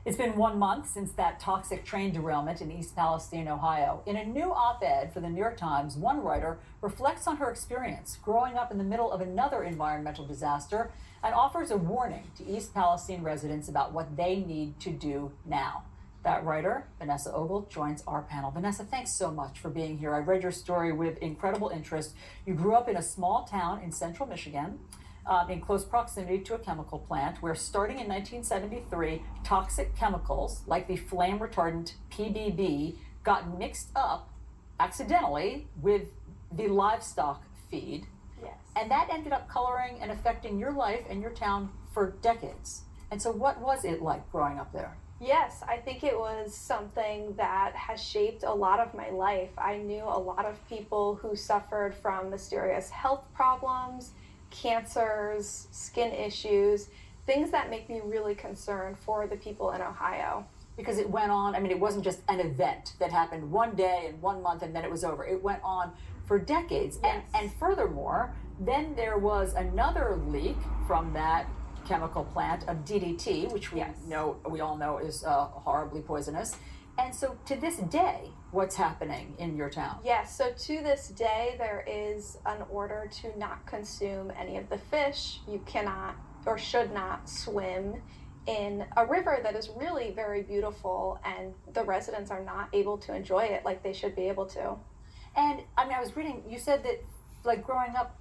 It's been 1 month since that toxic train derailment in East Palestine, Ohio. In a new op-ed for the New York Times, one writer reflects on her experience growing up in the middle of another environmental disaster and offers a warning to East Palestine residents about what they need to do now. That writer, Vanessa Ogle, joins our panel. Vanessa, thanks so much for being here. I read your story with incredible interest. You grew up in a small town in central Michigan, in close proximity to a chemical plant where, starting in 1973, toxic chemicals like the flame retardant PBB got mixed up accidentally with the livestock feed. Yes. And that ended up coloring and affecting your life and your town for decades. And so what was it like growing up there? Yes, I think it was something that has shaped a lot of my life. I knew a lot of people who suffered from mysterious health problems, cancers, skin issues, things that make me really concerned for the people in Ohio. Because it went on, I mean, it wasn't just an event that happened one day and 1 month and then it was over. It went on for decades. Yes. And furthermore, then there was another leak from that chemical plant of DDT, which we all know is horribly poisonous. And so to this day, what's happening in your town? Yes, so to this day, there is an order to not consume any of the fish. You cannot or should not swim in a river that is really very beautiful, and the residents are not able to enjoy it like they should be able to. And I mean, I was reading, you said that like growing up,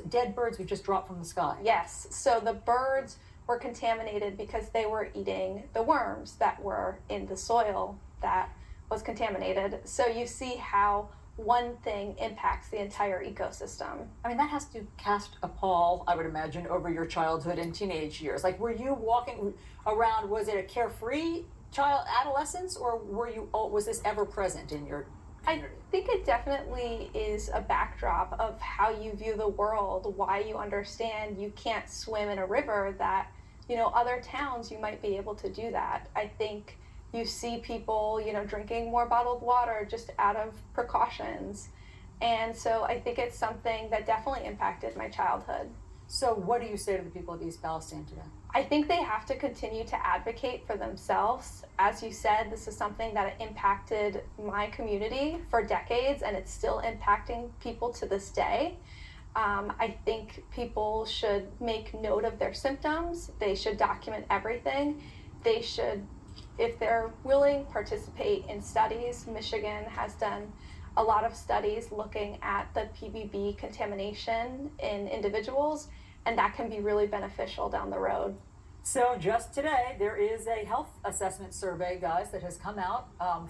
dead birds would just drop from the sky. Yes, so the birds were contaminated because they were eating the worms that were in the soil that was contaminated. So you see how one thing impacts the entire ecosystem. I mean, that has to cast a pall, I would imagine, over your childhood and teenage years. Like, were you walking around, was it a carefree adolescence, or was this ever present in your community? I think it definitely is a backdrop of how you view the world, why you understand you can't swim in a river that, other towns you might be able to do that. I think you see people, drinking more bottled water just out of precautions. And so I think it's something that definitely impacted my childhood. So what do you say to the people of East Palestine today? I think they have to continue to advocate for themselves. As you said, this is something that impacted my community for decades, and it's still impacting people to this day. I think people should make note of their symptoms. They should document everything. They should, if they're willing, participate in studies. Michigan has done a lot of studies looking at the PBB contamination in individuals, and that can be really beneficial down the road. So just today, there is a health assessment survey, guys, that has come out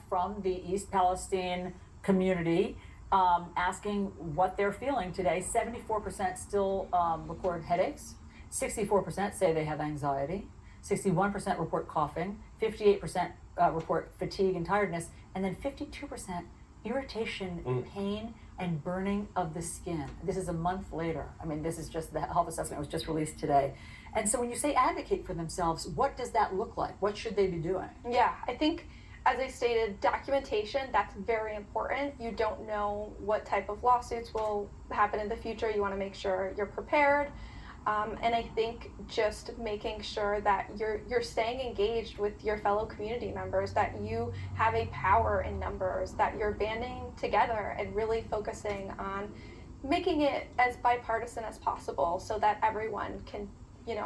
from the East Palestine community, asking what they're feeling today. 74% still report headaches. 64% say they have anxiety. 61% report coughing. 58% report fatigue and tiredness. And then 52% irritation, pain, and burning of the skin. This is a month later. I mean, this is just the health assessment was just released today. And so when you say advocate for themselves, what does that look like? What should they be doing? Yeah, I think, as I stated, documentation, that's very important. You don't know what type of lawsuits will happen in the future. You want to make sure you're prepared. And I think just making sure that you're staying engaged with your fellow community members, that you have a power in numbers, that you're banding together and really focusing on making it as bipartisan as possible so that everyone can,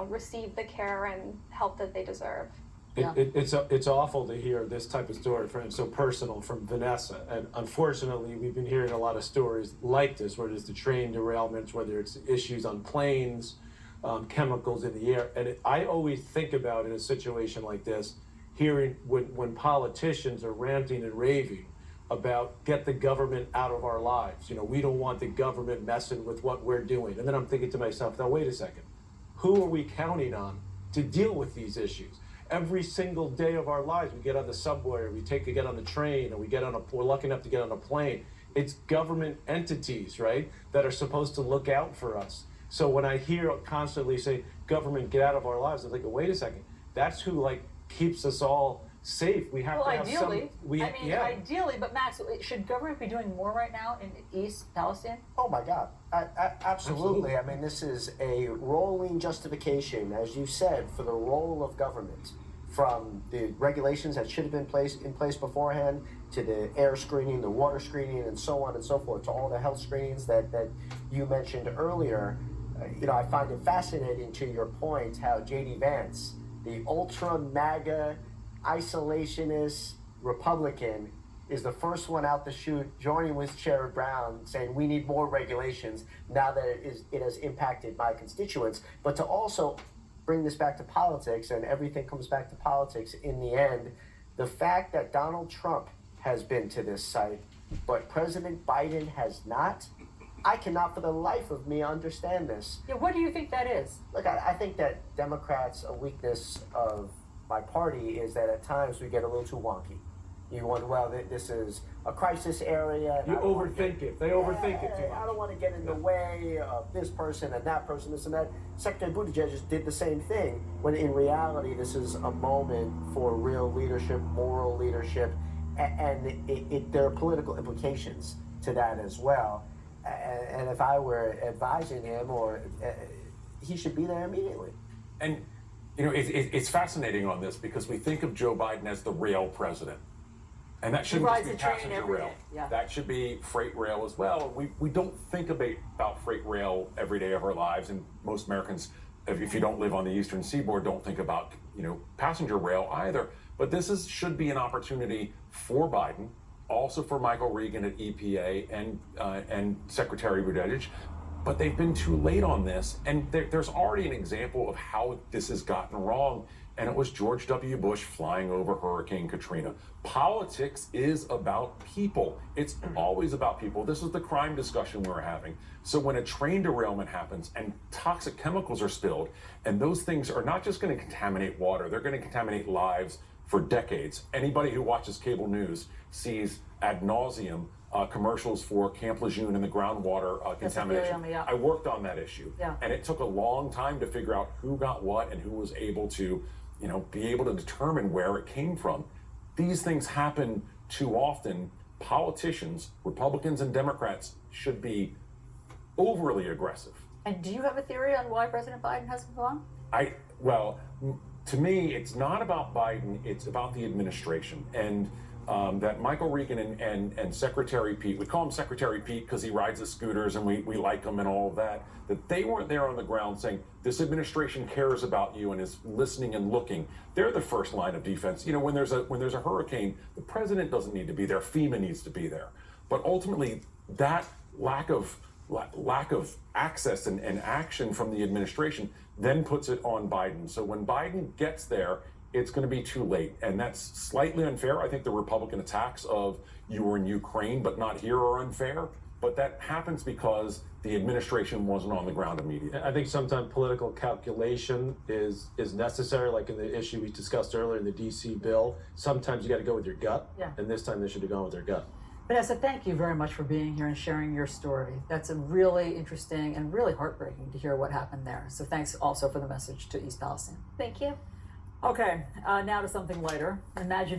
receive the care and help that they deserve. It's awful to hear this type of story from so personal from Vanessa, and unfortunately we've been hearing a lot of stories like this, whether it's the train derailments, whether it's issues on planes, chemicals in the air. And I always think about, in a situation like this, hearing when politicians are ranting and raving about get the government out of our lives. We don't want the government messing with what we're doing. And then I'm thinking to myself, now wait a second, who are we counting on to deal with these issues? Every single day of our lives, we get on the subway, or we get on the train, or we're lucky enough to get on a plane. It's government entities, right, that are supposed to look out for us. So when I hear constantly say, government, get out of our lives, I'm thinking, wait a second, that's who keeps us all safe. We have to have ideally, some. Ideally, but Max, should government be doing more right now in East Palestine? Oh my God, absolutely. I mean, this is a rolling justification, as you said, for the role of government. from the regulations that should have been in place beforehand, to the air screening, the water screening, and so on and so forth, to all the health screenings that you mentioned earlier. I find it fascinating, to your point, how J.D. Vance, the ultra MAGA isolationist Republican, is the first one out the chute, joining with Sherrod Brown, saying we need more regulations now that it has impacted my constituents. But to also bring this back to politics, and everything comes back to politics in the end, the fact that Donald Trump has been to this site, but President Biden has not, I cannot for the life of me understand this. Yeah, what do you think that is? Look, I think that Democrats, a weakness of my party is that at times we get a little too wonky. You wonder, well, this is a crisis area. You overthink it. They overthink it too much. I don't want to get in the way of this person and that person, this and that. Secretary Buttigieg just did the same thing, when in reality, this is a moment for real leadership, moral leadership, and there are political implications to that as well. And if I were advising him, he should be there immediately. And, it's fascinating on this because we think of Joe Biden as the rail president. And that shouldn't just be passenger rail. Yeah. That should be freight rail as well. We don't think about freight rail every day of our lives, and most Americans, if you don't live on the Eastern Seaboard, don't think about passenger rail either. But this should be an opportunity for Biden, also for Michael Regan at EPA and Secretary Buttigieg. But they've been too late on this, and there's already an example of how this has gotten wrong. And it was George W. Bush flying over Hurricane Katrina. Politics is about people. It's always about people. This is the crime discussion we're having. So when a train derailment happens and toxic chemicals are spilled, and those things are not just going to contaminate water, they're going to contaminate lives for decades. Anybody who watches cable news sees ad nauseum commercials for Camp Lejeune and the groundwater contamination. I worked on that issue. Yeah. And it took a long time to figure out who got what and who was able to be able to determine where it came from. These things happen too often. Politicians, Republicans and Democrats, should be overly aggressive. And do you have a theory on why President Biden hasn't gone? To me, it's not about Biden, it's about the administration. And that Michael Regan and Secretary Pete, we call him Secretary Pete because he rides the scooters and we like him and all of that they weren't there on the ground saying, this administration cares about you and is listening and looking. They're the first line of defense. When there's a hurricane, the president doesn't need to be there, FEMA needs to be there. But ultimately, that lack of access and action from the administration then puts it on Biden. So when Biden gets there, it's going to be too late. And that's slightly unfair. I think the Republican attacks of you were in Ukraine, but not here are unfair. But that happens because the administration wasn't on the ground immediately. I think sometimes political calculation is necessary, like in the issue we discussed earlier in the DC bill. Sometimes you got to go with your gut. Yeah. And this time they should have gone with their gut. Vanessa, thank you very much for being here and sharing your story. That's a really interesting and really heartbreaking to hear what happened there. So thanks also for the message to East Palestine. Thank you. Okay, now to something lighter. Imagine